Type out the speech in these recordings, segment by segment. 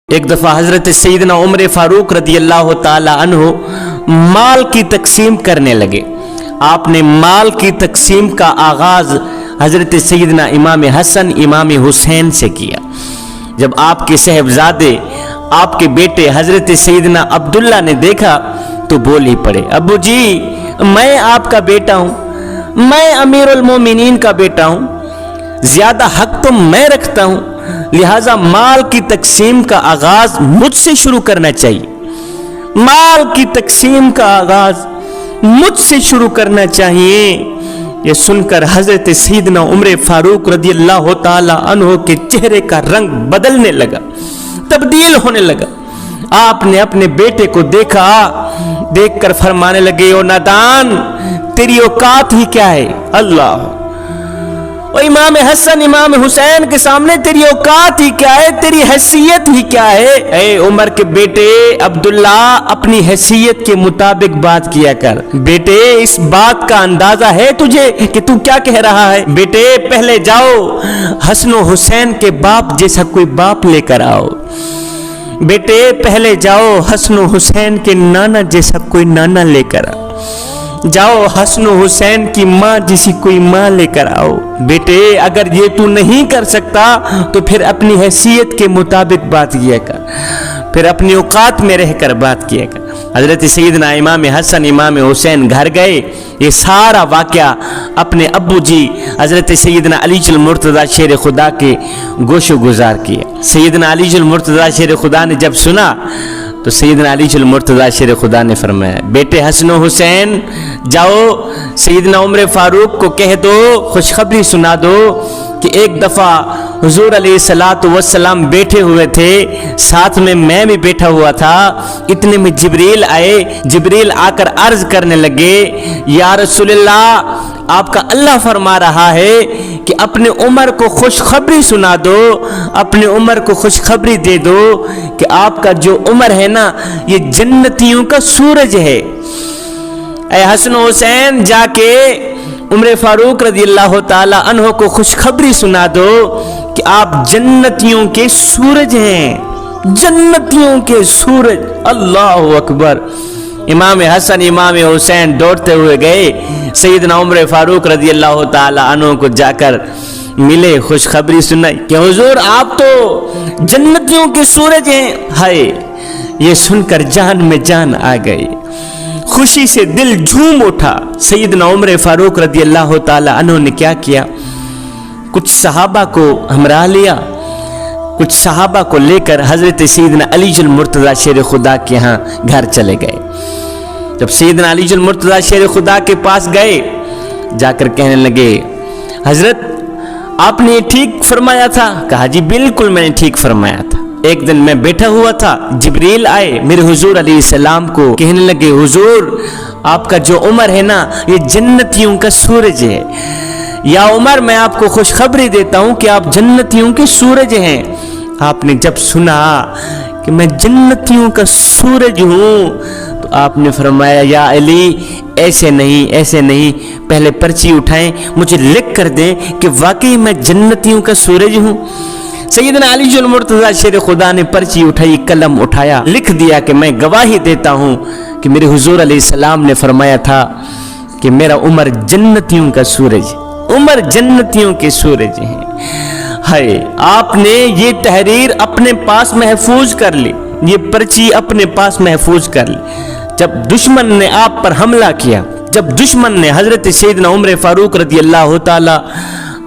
ایک دفعہ حضرت سیدنا عمر فاروق رضی اللہ تعالی عنہ مال کی تقسیم کرنے لگے۔ آپ نے مال کی تقسیم کا آغاز حضرت سیدنا امام حسن امام حسین سے کیا۔ جب آپ کے صاحبزادے آپ کے بیٹے حضرت سیدنا عبداللہ نے دیکھا تو بول ہی پڑے، ابو جی میں آپ کا بیٹا ہوں، میں امیر المومنین کا بیٹا ہوں، زیادہ حق تو میں رکھتا ہوں، لہذا مال کی تقسیم کا آغاز مجھ سے شروع کرنا چاہیے، مال کی تقسیم کا آغاز مجھ سے شروع کرنا چاہیے۔ یہ سن کر حضرت سیدنا عمر فاروق رضی اللہ تعالی عنہ کے چہرے کا رنگ بدلنے لگا، تبدیل ہونے لگا۔ آپ نے اپنے بیٹے کو دیکھا، دیکھ کر فرمانے لگے، او نادان تیری اوقات ہی کیا ہے؟ اللہ، اور امام حسن امام حسین کے سامنے تیری اوقات ہی کیا ہے، تیری حیثیت ہی کیا ہے؟ اے عمر کے بیٹے عبداللہ، اپنی حیثیت کے مطابق بات کیا کر۔ بیٹے اس بات کا اندازہ ہے تجھے کہ تو کیا کہہ رہا ہے؟ بیٹے پہلے جاؤ حسن و حسین کے باپ جیسا کوئی باپ لے کر آؤ، بیٹے پہلے جاؤ حسن و حسین کے نانا جیسا کوئی نانا لے کر آؤ، جاؤ حسن و حسین کی ماں جیسی کوئی ماں لے کر آؤ۔ بیٹے اگر یہ تو نہیں کر سکتا تو پھر اپنی حیثیت کے مطابق بات کیا کر، پھر اپنی اوقات میں رہ کر بات کیا کر۔ حضرت سیدنا امام حسن امام حسین گھر گئے، یہ سارا واقعہ اپنے ابو جی حضرت سیدنا علی المرتضی شیر خدا کے گوش و گزار کیا۔ سیدنا علی المرتضی شیر خدا نے جب سنا تو سیدنا علی المرتضی شیر خدا نے فرمایا، بیٹے حسن و حسین جاؤ سیدنا عمر فاروق کو کہہ دو، خوشخبری سنا دو کہ ایک دفعہ حضور علیہ السلام بیٹھے ہوئے تھے، ساتھ میں بھی بیٹھا ہوا تھا، اتنے میں جبریل آئے، جبریل آ کر عرض کرنے لگے، یا رسول اللہ آپ کا اللہ فرما رہا ہے کہ اپنے عمر کو خوشخبری سنا دو، اپنے عمر کو خوشخبری دے دو کہ آپ کا جو عمر ہے نا یہ جنتیوں کا سورج ہے۔ اے حسن و حسین جا کے عمر فاروق رضی اللہ تعالی عنہ کو خوشخبری سنا دو کہ آپ جنتیوں کے سورج ہیں، جنتیوں کے سورج۔ اللہ اکبر۔ امام حسن امام حسین دوڑتے ہوئے گئے، سیدنا عمر فاروق رضی اللہ تعالی عنہ کو جا کر ملے، خوشخبری سنائی کہ حضور آپ تو جنتیوں کے سورج ہیں۔ ہائے، یہ سن کر جان میں جان آ گئی، خوشی سے دل جھوم اٹھا۔ سیدنا عمر فاروق رضی اللہ تعالی عنہ نے کیا کیا، کچھ صحابہ کو ہمراہ لیا، کچھ صحابہ کو لے کر حضرت سیدنا علی المرتضی شیر خدا کے ہاں گھر چلے گئے۔ جب سیدنا علی المرتضی شیر خدا کے پاس گئے، جا کر کہنے لگے، حضرت آپ نے ٹھیک فرمایا تھا؟ کہا جی بالکل میں نے ٹھیک فرمایا تھا۔ ایک دن میں بیٹھا ہوا تھا، جبریل آئے میرے حضور علیہ السلام کو، کہنے لگے حضور آپ کا جو عمر ہے نا یہ جنتیوں کا سورج ہے، یا عمر میں آپ کو خوشخبری دیتا ہوں کہ آپ جنتیوں کے سورج ہیں۔ آپ نے جب سنا کہ میں جنتیوں کا سورج ہوں تو آپ نے فرمایا، یا علی ایسے نہیں ایسے نہیں، پہلے پرچی اٹھائیں، مجھے لکھ کر دیں کہ واقعی میں جنتیوں کا سورج ہوں۔ سیدنا علی المرتضی شیر خدا نے پرچی اٹھائی، قلم اٹھایا، لکھ دیا کہ میں گواہی دیتا ہوں کہ میرے حضور علیہ السلام نے فرمایا تھا کہ میرا عمر جنتیوں کا سورج، عمر جنتیوں کے سورج ہیں۔ ہائے، آپ نے یہ تحریر اپنے پاس محفوظ کر لی، یہ پرچی اپنے پاس محفوظ کر لی۔ جب دشمن نے آپ پر حملہ کیا، جب دشمن نے حضرت سیدنا عمر فاروق رضی اللہ تعالی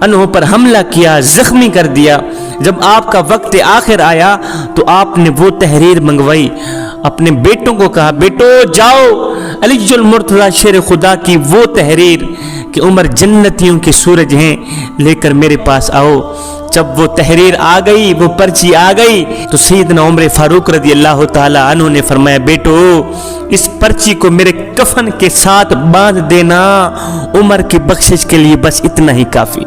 عنہ پر حملہ کیا، زخمی کر دیا، جب آپ کا وقت آخر آیا تو آپ نے وہ تحریر منگوائی، اپنے بیٹوں کو کہا، بیٹو جاؤ علی المرتضی شیر خدا کی وہ تحریر کہ عمر جنتیوں کے سورج ہیں لے کر میرے پاس آؤ۔ جب وہ تحریر آ گئی، وہ پرچی آ گئی تو سیدنا عمر فاروق رضی اللہ تعالی عنہ نے فرمایا، بیٹو اس پرچی کو میرے کفن کے ساتھ باندھ دینا، عمر کی بخشش کے لیے بس اتنا ہی کافی۔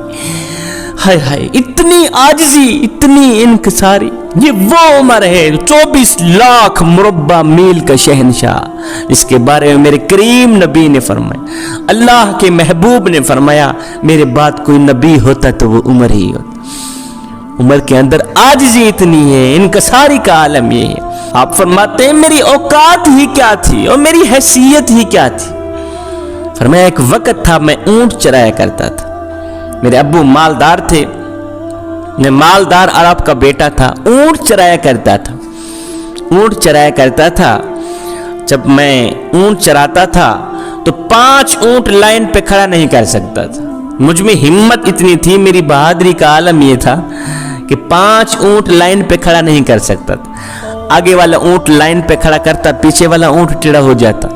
ہائے ہائے، اتنی عاجزی، اتنی انکساری، یہ وہ عمر ہے 24 لاکھ مربع میل کا شہنشاہ، جس کے بارے میں میرے کریم نبی نے فرمایا، اللہ کے محبوب نے فرمایا، میرے بعد کوئی نبی ہوتا تو وہ عمر ہی ہوتا۔ عمر کے اندر عاجزی اتنی ہے، انکساری کا عالم یہ ہے۔ آپ فرماتے ہیں میری اوقات ہی کیا تھی اور میری حیثیت ہی کیا تھی۔ فرمایا ایک وقت تھا میں اونٹ چرایا کرتا تھا، میرے ابو مالدار تھے، میں مالدار عرب کا بیٹا تھا، اونٹ چرایا کرتا تھا، اونٹ چرایا کرتا تھا۔ جب میں اونٹ چراتا تھا تو 5 اونٹ لائن پہ کھڑا نہیں کر سکتا تھا، مجھ میں ہمت اتنی تھی، میری بہادری کا عالم یہ تھا کہ 5 اونٹ لائن پہ کھڑا نہیں کر سکتا تھا۔ آگے والا اونٹ لائن پہ کھڑا کرتا، پیچھے والا اونٹ ٹیڑھا ہو جاتا،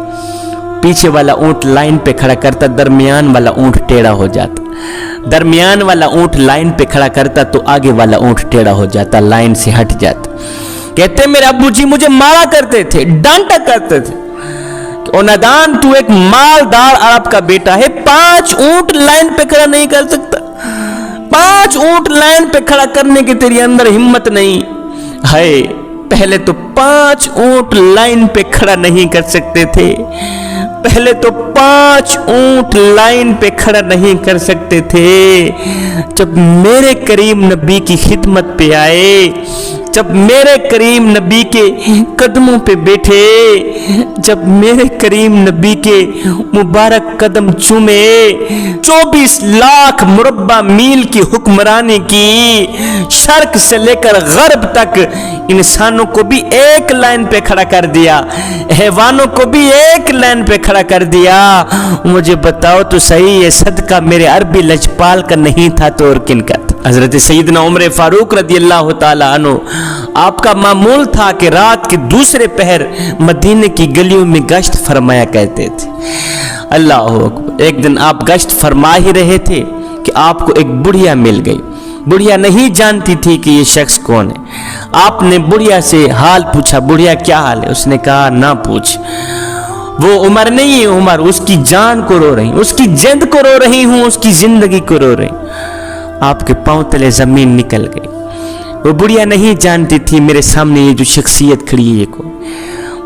پیچھے والا اونٹ لائن پہ کھڑا کرتا، درمیان والا اونٹ ٹیڑھا ہو جاتا، درمیان والا اونٹ لائن پہ کھڑا کرتا تو آگے والا اونٹ ٹیڑھا ہو جاتا، لائن سے ہٹ جاتا۔ کہتے میرے ابو جی مجھے مارا کرتے تھے، ڈانٹا کرتے تھے، او نادان تو ایک مالدار عرب کا بیٹا ہے، 5 اونٹ لائن پہ کھڑا نہیں کر سکتا، 5 اونٹ لائن پہ کھڑا کرنے کی تیری اندر ہمت نہیں ہے۔ پہلے تو 5 اونٹ لائن پہ کھڑا نہیں کر سکتے تھے، پہلے تو 5 اونٹ لائن پہ کھڑا نہیں کر سکتے تھے۔ جب میرے کریم نبی کی خدمت پہ آئے، جب میرے کریم نبی کے قدموں پہ بیٹھے، جب میرے کریم نبی کے مبارک قدم چومے، 24 لاکھ مربع میل کی حکمرانی کی، شرق سے لے کر غرب تک انسانوں کو بھی ایک لائن پہ کھڑا کر دیا، حیوانوں کو بھی ایک لائن پہ کھڑا کر دیا۔ مجھے بتاؤ تو صحیح یہ صدقہ میرے عربی لجپال کا نہیں تھا تو اور کن کا تھا؟ حضرت سیدنا عمر فاروق رضی اللہ تعالی عنہ، آپ کا معمول تھا کہ رات کے دوسرے پہر مدینے کی گلیوں میں گشت فرمایا کرتے تھے۔ اللہ اکبر۔ ایک دن آپ گشت فرما ہی رہے تھے کہ آپ کو ایک بڑھیا مل گئی، بڑھیا نہیں جانتی تھی کہ یہ شخص کون ہے۔ آپ نے بڑھیا سے حال پوچھا، بڑھیا کیا حال ہے؟ اس نے کہا نہ پوچھ، وہ عمر نہیں ہے، عمر اس کی جان کو رو رہی ہوں، اس کی جند کو رو رہی ہوں، اس کی زندگی کو رو رہی ہوں۔ آپ کے پاؤں تلے زمین نکل گئی۔ وہ بڑھیا نہیں جانتی تھی میرے سامنے یہ جو شخصیت کھڑی ہے یہ کو۔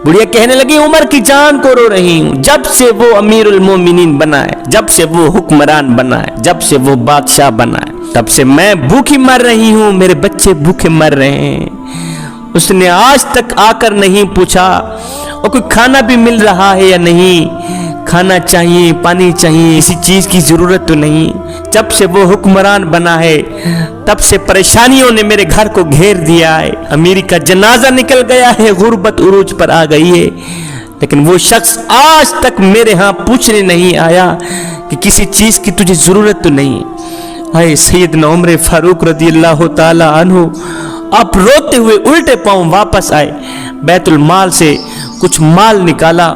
بڑھیا کہنے لگی عمر کی جان کو رو رہی ہوں، جب سے وہ امیر المومنین بنا ہے، جب سے وہ حکمران بنا ہے، جب سے وہ بادشاہ بنا ہے، تب سے میں بھوکی مر رہی ہوں، میرے بچے بھوکے مر رہے ہیں۔ اس نے آج تک آ کر نہیں پوچھا اور کوئی کھانا بھی مل رہا ہے یا نہیں، کھانا چاہیے، پانی چاہیے، کسی چیز کی ضرورت تو نہیں۔ جب سے وہ حکمران بنا ہے تب سے پریشانیوں نے میرے گھر کو گھیر دیا ہے، امیری کا جنازہ نکل گیا ہے، غربت عروج پر آ گئی ہے، لیکن وہ شخص آج تک میرے ہاں پوچھنے نہیں آیا کہ کسی چیز کی تجھے ضرورت تو نہیں۔ اے سیدنا عمر فاروق رضی اللہ تعالی عنہ، آپ روتے ہوئے الٹے پاؤں واپس آئے، بیت المال سے کچھ مال نکالا،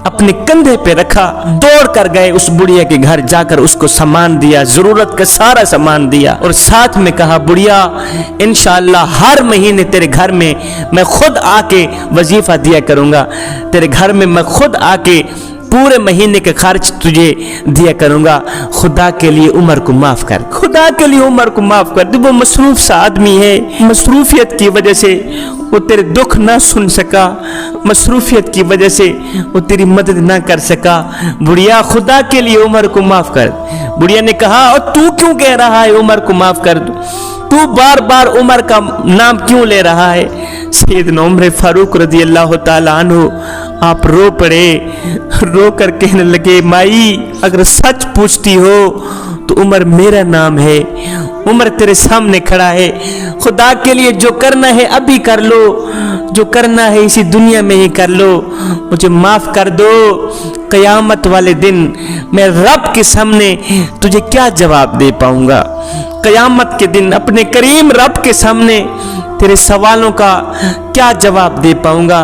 اپنے کندھے پہ رکھا، دوڑ کر گئے اس بڑھیا کے گھر، جا کر اس کو سامان دیا، ضرورت کا سارا سامان دیا، اور ساتھ میں کہا بڑھیا انشاءاللہ ہر مہینے تیرے گھر میں میں خود آ کے وظیفہ دیا کروں گا، تیرے گھر میں میں خود آ کے پورے مہینے کے خرچ تجھے دیا کروں گا، خدا کے لیے عمر کو معاف کر، خدا کے لیے عمر کو معاف کر دے، وہ مصروف سا آدمی ہے، مصروفیت کی وجہ سے وہ تیرے دکھ نہ سن سکا، مصروفیت کی وجہ سے وہ تیری مدد نہ کر سکا، بڑھیا خدا کے لیے عمر کو معاف کر۔ بڑھیا نے کہا اور تو کیوں کہہ رہا ہے عمر کو معاف کر دو، تو بار بار عمر کا نام کیوں لے رہا ہے؟ سیدنا عمر فاروق رضی اللہ تعالی عنہ آپ رو پڑے، رو کر کہنے لگے مائی اگر سچ پوچھتی ہو تو عمر میرا نام ہے، عمر تیرے سامنے کھڑا ہے، خدا کے لیے جو کرنا ہے ابھی کر لو، جو کرنا ہے اسی دنیا میں ہی کر لو، مجھے معاف کر دو، قیامت والے دن میں رب کے سامنے تجھے کیا جواب دے پاؤں گا؟ قیامت کے دن اپنے کریم رب کے سامنے تیرے سوالوں کا کیا جواب دے پاؤں گا؟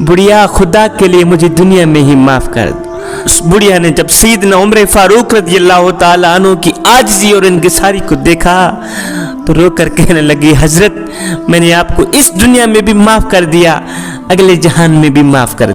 بڑھیا خدا کے لیے مجھے دنیا میں ہی معاف کر دو۔ اس بڑھیا نے جب سیدنا عمر فاروق رضی اللہ تعالی عنہ کی عاجزی اور انکساری کو دیکھا تو رو کر کہنے لگی حضرت میں نے آپ کو اس دنیا میں بھی معاف کر دیا، اگلے جہان میں بھی معاف کر